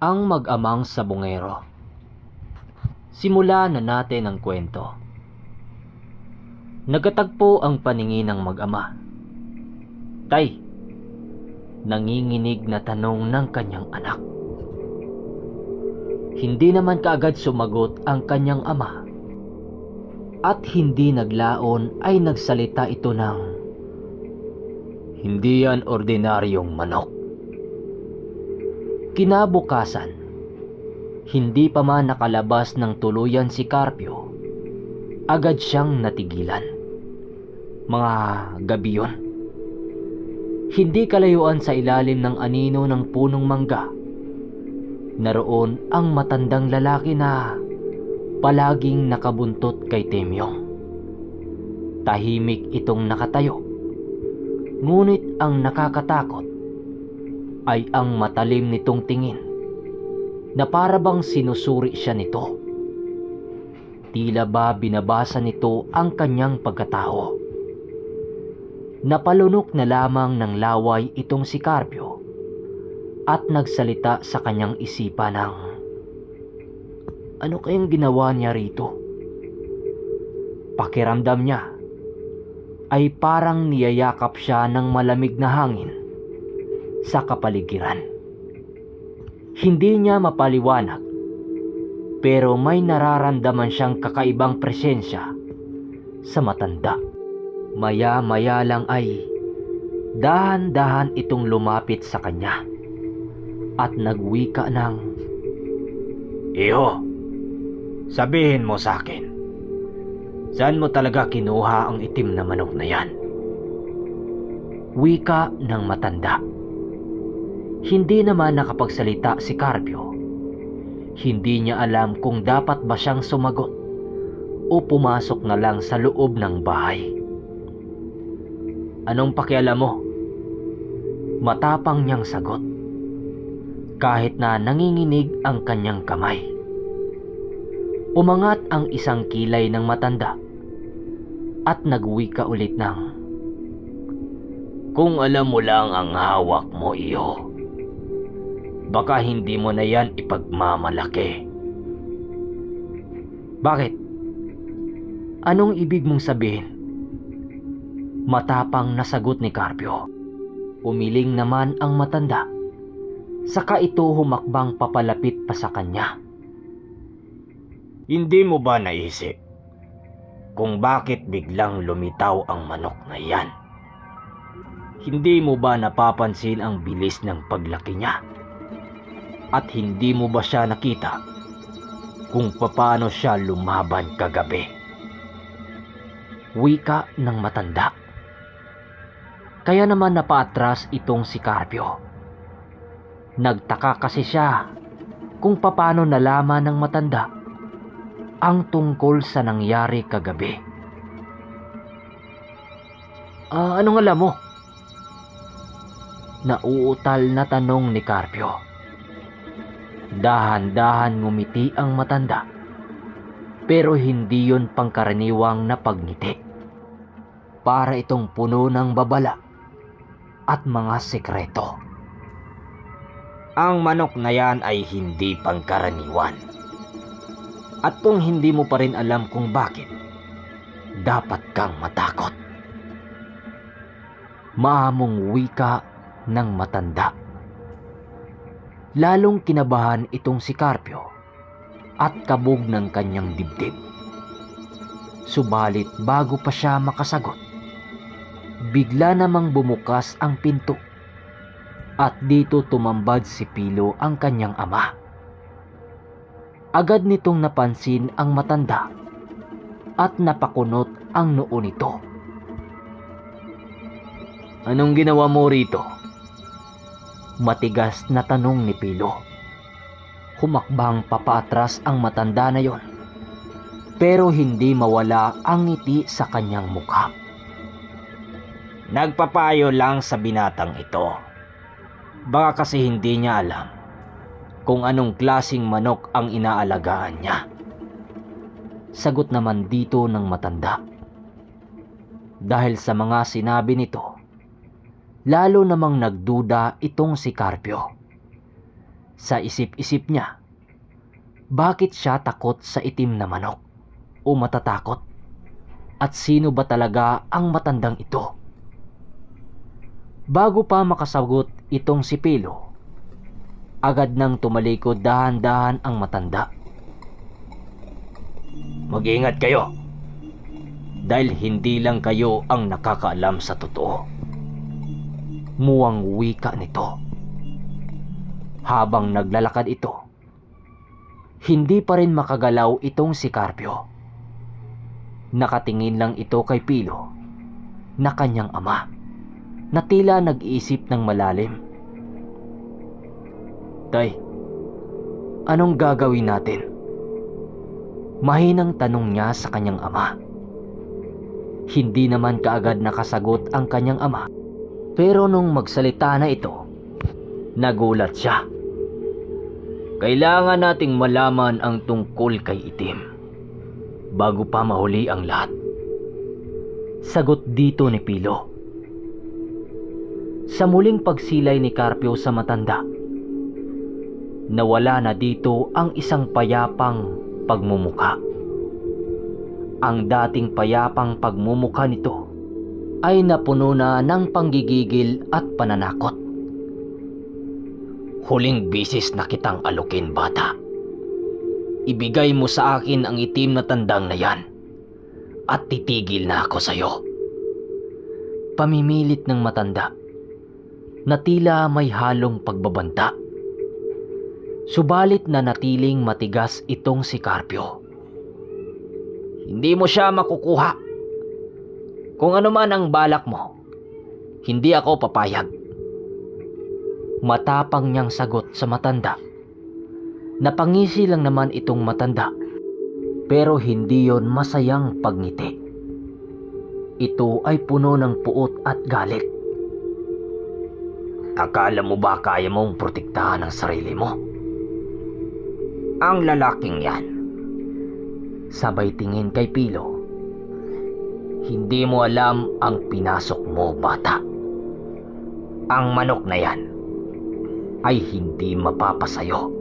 Ang mag-amang sabongero. Simula na natin ang kwento. Nagkatagpo ang paningin ng mag-ama. Tay, nanginginig na tanong ng kanyang anak. Hindi naman kaagad sumagot ang kanyang ama. At hindi naglaon ay nagsalita ito ng, "Hindi yan ordinaryong manok." Kinabukasan, hindi pa man nakalabas ng tuluyan si Carpio, agad siyang natigilan. Mga gabi yun. Hindi kalayuan sa ilalim ng anino ng punong mangga, naroon ang matandang lalaki na palaging nakabuntot kay Temyong. Tahimik itong nakatayo, ngunit ang nakakatakot ay ang matalim nitong tingin na parabang sinusuri siya nito. Tila ba binabasa nito ang kanyang pagkatao. Napalunok na lamang ng laway itong si Carpio at nagsalita sa kanyang isipan ng, ano kayang ginawa niya rito? Pakiramdam niya ay parang niyayakap siya ng malamig na hangin sa kapaligiran. Hindi niya mapaliwanag, pero may nararamdaman siyang kakaibang presensya sa matanda. Maya-maya lang ay dahan-dahan itong lumapit sa kanya at nagwika ng, "Iho, sabihin mo sa akin, saan mo talaga kinuha ang itim na manok na yan?" Wika ng matanda. Hindi naman nakapagsalita si Carpio. Hindi niya alam kung dapat ba siyang sumagot o pumasok na lang sa loob ng bahay. "Anong pakialam mo?" Matapang niyang sagot, kahit na nanginginig ang kanyang kamay. Umangat ang isang kilay ng matanda at nagwika ulit ng, "Kung alam mo lang ang hawak mo, iyo, baka hindi mo na yan ipagmamalaki." "Bakit? Anong ibig mong sabihin?" Matapang na sagot ni Carpio. Umiling naman ang matanda, saka ito humakbang papalapit pa sa kanya. "Hindi mo ba naisip kung bakit biglang lumitaw ang manok na yan? Hindi mo ba napapansin ang bilis ng paglaki niya? At hindi mo ba siya nakita kung paano siya lumaban kagabi?" Wika ng matanda. Kaya naman napaatras itong si Carpio. Nagtaka kasi siya kung paano nalaman ng matanda ang tungkol sa nangyari kagabi. Anong alam mo?" Nauutal na tanong ni Carpio. Dahan-dahan ngumiti ang matanda, pero hindi yun pangkaraniwang na pagngiti. Para itong puno ng babala at mga sekreto. "Ang manok na yan ay hindi pangkaraniwan. At kung hindi mo pa rin alam kung bakit, dapat kang matakot." Maamong wika ng matanda. Lalong kinabahan itong si Carpio at kabog ng kanyang dibdib. Subalit bago pa siya makasagot, bigla namang bumukas ang pinto at dito tumambad si Pilo, ang kanyang ama. Agad nitong napansin ang matanda at napakunot ang noo nito. "Anong ginawa mo rito?" Matigas na tanong ni Pilo. Humakbang papaatras ang matanda na yon, pero hindi mawala ang ngiti sa kanyang mukha. "Nagpapayo lang sa binatang ito. Baka kasi hindi niya alam kung anong klaseng manok ang inaalagaan niya." Sagot naman dito ng matanda. Dahil sa mga sinabi nito, lalo namang nagduda itong si Carpio. Sa isip-isip niya, bakit siya takot sa itim na manok o matatakot? At sino ba talaga ang matandang ito? Bago pa makasagot itong si Pilo, agad nang tumalikod dahan-dahan ang matanda. Mag-ingat kayo, dahil hindi lang kayo ang nakakaalam sa totoo. Muwang wika nito. Habang naglalakad ito, hindi pa rin makagalaw itong si Carpio. Nakatingin lang ito kay Pilo na kanyang ama, na tila nag-iisip ng malalim. Tay, anong gagawin natin? Mahinang tanong niya sa kanyang ama. Hindi naman kaagad nakasagot ang kanyang ama, pero nung magsalita na ito, nagulat siya. Kailangan nating malaman ang tungkol kay Itim bago pa mahuli ang lahat. Sagot dito ni Pilo. Sa muling pagsilay ni Carpio sa matanda, nawala na dito ang isang payapang pagmumuka. Ang dating payapang pagmumuka nito ay napuno na ng panggigigil at pananakot. Huling bisis na kitang alukin, bata. Ibigay mo sa akin ang itim na tandang na yan at titigil na ako sa'yo. Pamimilit ng matanda na tila may halong pagbabanta. Subalit na natiling matigas itong si Carpio. Hindi mo siya makukuha. Kung ano man ang balak mo, hindi ako papayag. Matapang niyang sagot sa matanda. Napangisi lang naman itong matanda, pero hindi yon masayang pagngiti. Ito ay puno ng puot at galit. Akala mo ba kaya mong protektahan ang sarili mo? Ang lalaking yan. Sabay tingin kay Pilo. Hindi mo alam ang pinasok mo, bata. Ang manok na yan ay hindi mapapasayo.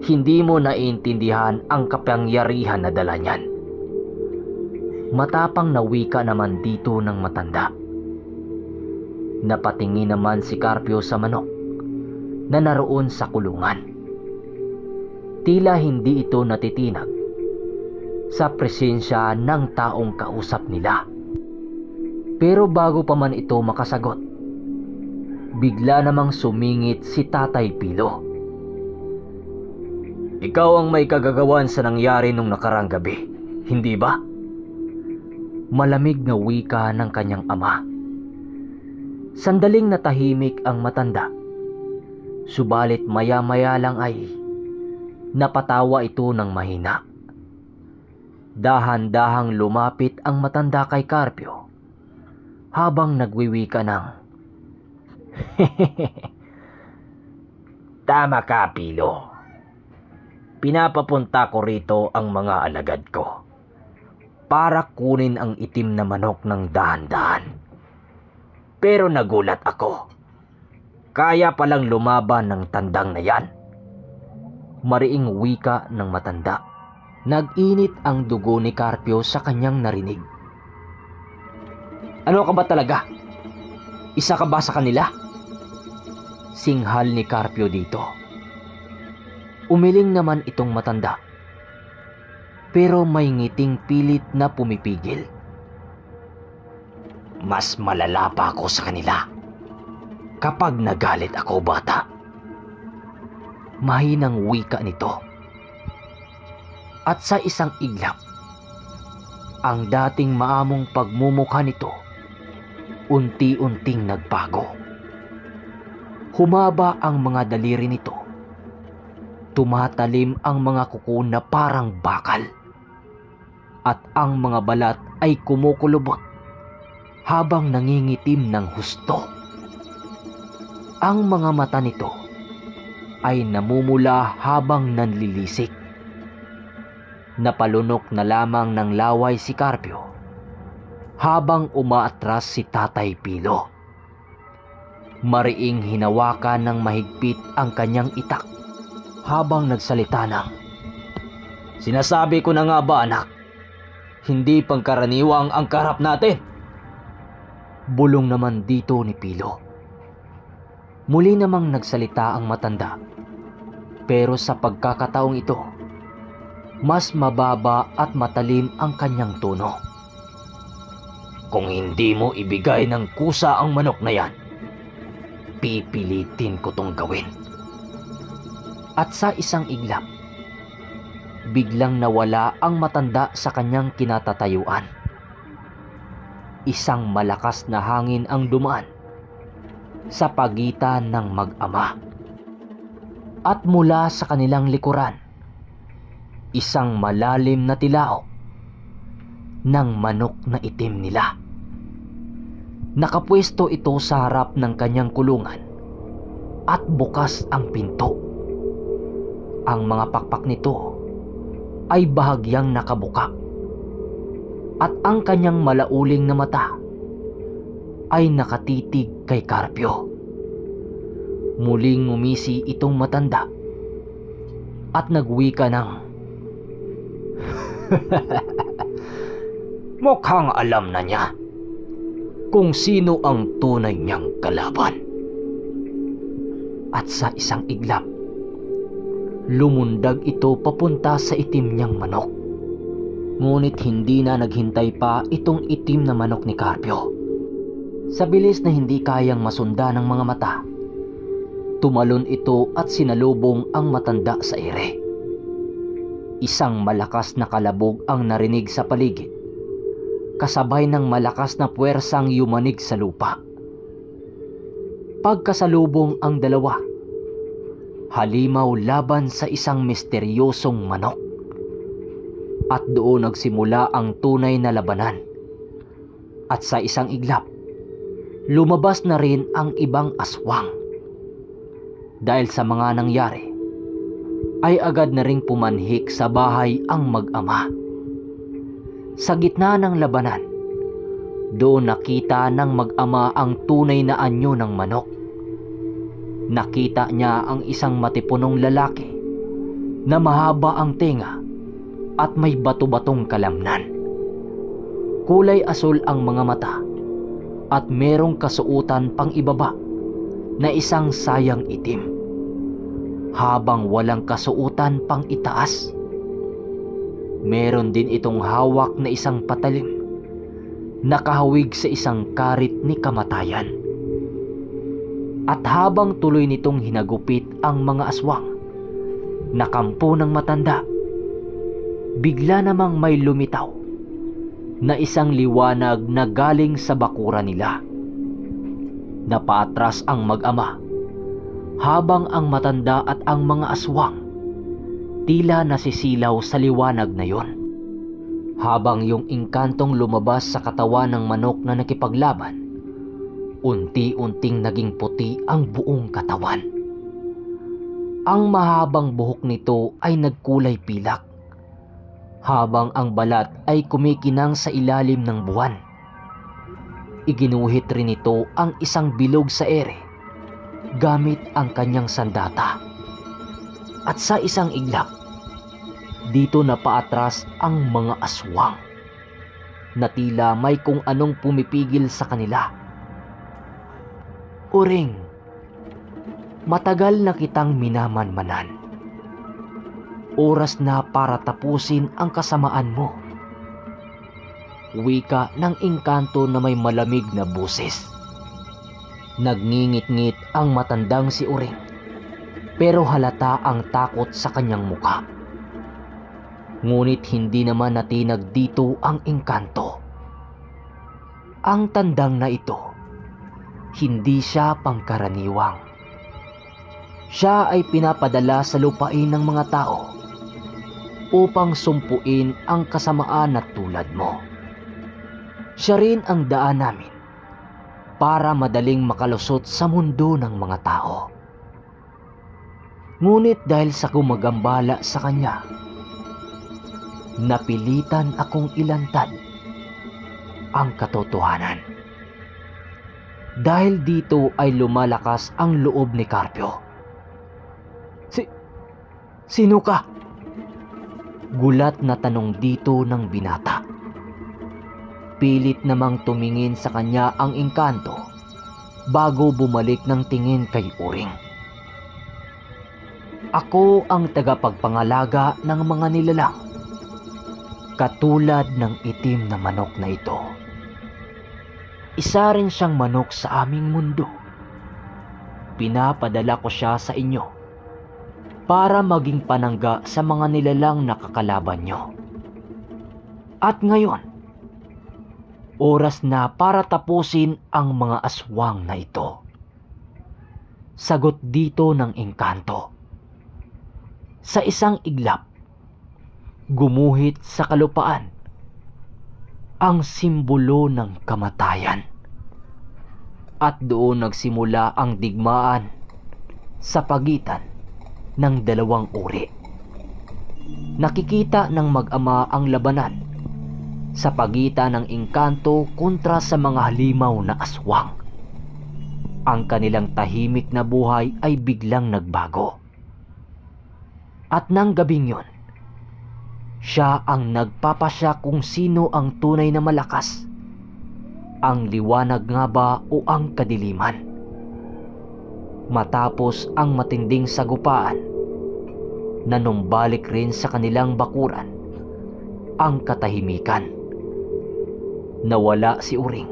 Hindi mo naiintindihan ang kapangyarihan na dala niyan. Matapang na wika naman dito ng matanda. Napatingin naman si Carpio sa manok na naroon sa kulungan. Tila hindi ito natitinag sa presensya ng taong kausap nila. Pero bago pa man ito makasagot, bigla namang sumingit si Tatay Pilo. Ikaw ang may kagagawan sa nangyari nung nakarang gabi, hindi ba? Malamig na wika ng kanyang ama. Sandaling natahimik ang matanda. Subalit maya-maya lang ay napatawa ito ng mahina. Dahan-dahang lumapit ang matanda kay Carpio habang nagwiwika ng Tama ka, Pilo. Pinapapunta ko rito ang mga alagad ko para kunin ang itim na manok ng dahan-dahan. Pero nagulat ako. Kaya palang lumaban ng tandang na yan. Mariing wika ng matanda. Nag-init ang dugo ni Carpio sa kanyang narinig. Ano ka ba talaga? Isa ka ba sa kanila? Singhal ni Carpio dito. Umiling naman itong matanda. Pero may ngiting pilit na pumipigil. Mas malala pa ako sa kanila kapag nagalit ako, bata. Mahinang wika nito. At sa isang iglap, ang dating maamong pagmumukha nito unti-unting nagbago. Humaba ang mga daliri nito. Tumatalim ang mga kuko na parang bakal. At ang mga balat ay kumukulubot habang nangingitim ng husto. Ang mga mata nito ay namumula habang nanlilisik. Napalunok na lamang ng laway si Carpio habang umaatras si Tatay Pilo. Mariing hinawakan ng mahigpit ang kanyang itak habang nagsalita ng, "Sinasabi ko na nga ba, anak, hindi pangkaraniwang ang karap natin." Bulong naman dito ni Pilo. Muli namang nagsalita ang matanda, pero sa pagkakataong ito, mas mababa at matalim ang kanyang tono. "Kung hindi mo ibigay ng kusa ang manok na yan, pipilitin ko tong gawin." At sa isang iglap, biglang nawala ang matanda sa kanyang kinatatayuan. Isang malakas na hangin ang dumaan sa pagitan ng mag-ama. At mula sa kanilang likuran, isang malalim na tilaok ng manok na itim nila. Nakapwesto ito sa harap ng kanyang kulungan at bukas ang pinto. Ang mga pakpak nito ay bahagyang nakabuka at ang kanyang malauling na mata ay nakatitig kay Carpio. Muling ngumisi itong matanda at nagwika ng, "Mukhang alam na niya kung sino ang tunay niyang kalaban." At sa isang iglap, lumundag ito papunta sa itim niyang manok. Ngunit hindi na naghintay pa itong itim na manok ni Carpio. Sa bilis na hindi kayang masundan ng mga mata, tumalon ito at sinalubong ang matanda sa ere. Isang malakas na kalabog ang narinig sa paligid, kasabay ng malakas na puwersang yumanig sa lupa. Pagkasalubong ang dalawa, halimaw laban sa isang misteryosong manok. At doon nagsimula ang tunay na labanan. At sa isang iglap, lumabas na rin ang ibang aswang. Dahil sa mga nangyari, ay agad na ring pumanhik sa bahay ang mag-ama. Sa gitna ng labanan, doon nakita ng mag-ama ang tunay na anyo ng manok. Nakita niya ang isang matipunong lalaki na mahaba ang tenga at may bato-batong kalamnan. Kulay asul ang mga mata at merong kasuutan pang ibaba na isang sayang itim, habang walang kasuutan pang itaas. Meron din itong hawak na isang patalim, nakahawig sa isang karit ni kamatayan. At habang tuloy nitong hinagupit ang mga aswang, nakampo ng matanda, bigla namang may lumitaw na isang liwanag na galing sa bakura nila. Napaatras ang mag-ama, habang ang matanda at ang mga aswang tila nasisilaw sa liwanag na yon. Habang yung engkantong lumabas sa katawan ng manok na nakipaglaban, unti-unting naging puti ang buong katawan. Ang mahabang buhok nito ay nagkulay pilak, habang ang balat ay kumikinang sa ilalim ng buwan. Iginuhit rin ito ang isang bilog sa ere gamit ang kanyang sandata. At sa isang iglap, dito na paatras ang mga aswang na tila may kung anong pumipigil sa kanila. "Uring, matagal na kitang minamanmanan. Oras na para tapusin ang kasamaan mo." Wika ng engkanto na may malamig na boses. Nagngingit-ngit ang matandang si Uring, pero halata ang takot sa kanyang mukha. Ngunit hindi naman natinag dito ang engkanto. Ang tandang na ito, hindi siya pangkaraniwang. Siya ay pinapadala sa lupain ng mga tao upang sumpuin ang kasamaan na tulad mo. Siya rin ang daan namin para madaling makalusot sa mundo ng mga tao. Ngunit dahil sa gumagambala sa kanya, napilitan akong ilantad ang katotohanan. Dahil dito ay lumalakas ang loob ni Carpio. Sino ka? Gulat na tanong dito ng binata. Pilit namang tumingin sa kanya ang engkanto bago bumalik ng tingin kay Uring. Ako ang tagapagpangalaga ng mga nilalang, katulad ng itim na manok na ito. Isa rin siyang manok sa aming mundo. Pinapadala ko siya sa inyo para maging panangga sa mga nilalang na kakalaban nyo. At ngayon, oras na para tapusin ang mga aswang na ito. Sagot dito ng engkanto. Sa isang iglap, gumuhit sa kalupaan ang simbolo ng kamatayan. At doon nagsimula ang digmaan sa pagitan ng dalawang uri. Nakikita ng mag-ama ang labanan sa pagitan ng engkanto kontra sa mga halimaw na aswang. Ang kanilang tahimik na buhay ay biglang nagbago. At nang gabing yun, siya ang nagpapasya kung sino ang tunay na malakas, ang liwanag nga ba o ang kadiliman. Matapos ang matinding sagupaan, nanumbalik rin sa kanilang bakuran ang katahimikan. Nawala si Uring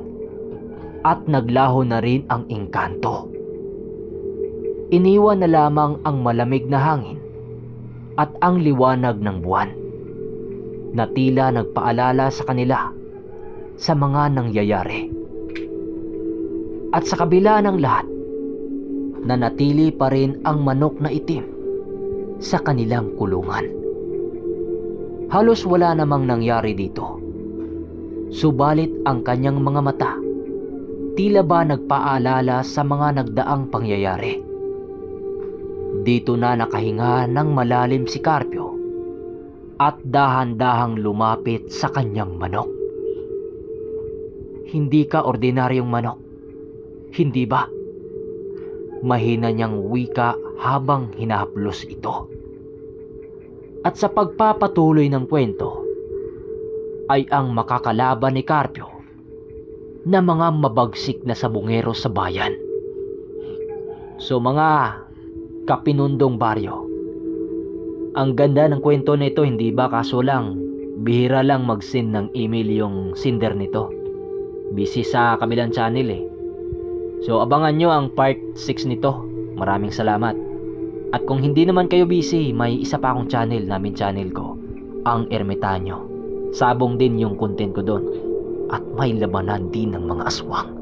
at naglaho na rin ang engkanto. Iniwan na lamang ang malamig na hangin at ang liwanag ng buwan na tila nagpaalala sa kanila sa mga nangyayari. At sa kabila ng lahat, nanatili pa rin ang manok na itim sa kanilang kulungan. Halos wala namang nangyari dito. Subalit ang kanyang mga mata tila ba nagpaalala sa mga nagdaang pangyayari. Dito na nakahinga ng malalim si Carpio at dahan-dahang lumapit sa kanyang manok. Hindi ka ordinaryong manok, hindi ba? Mahina niyang wika habang hinahaplos ito. At sa pagpapatuloy ng kwento, ay ang makakalaban ni Carpio na mga mabagsik na sabungero sa bayan. So mga kapinundong baryo, ang ganda ng kwento na ito, hindi ba? Kaso lang, bihira lang mag-send ng email yung sender nito. Busy sa kabilang channel eh. So abangan nyo ang part 6 nito. Maraming salamat. At kung hindi naman kayo busy, may isa pa akong channel ko, ang Ermitanyo. Sabong din yung content ko doon. At may labanan din ng mga aswang.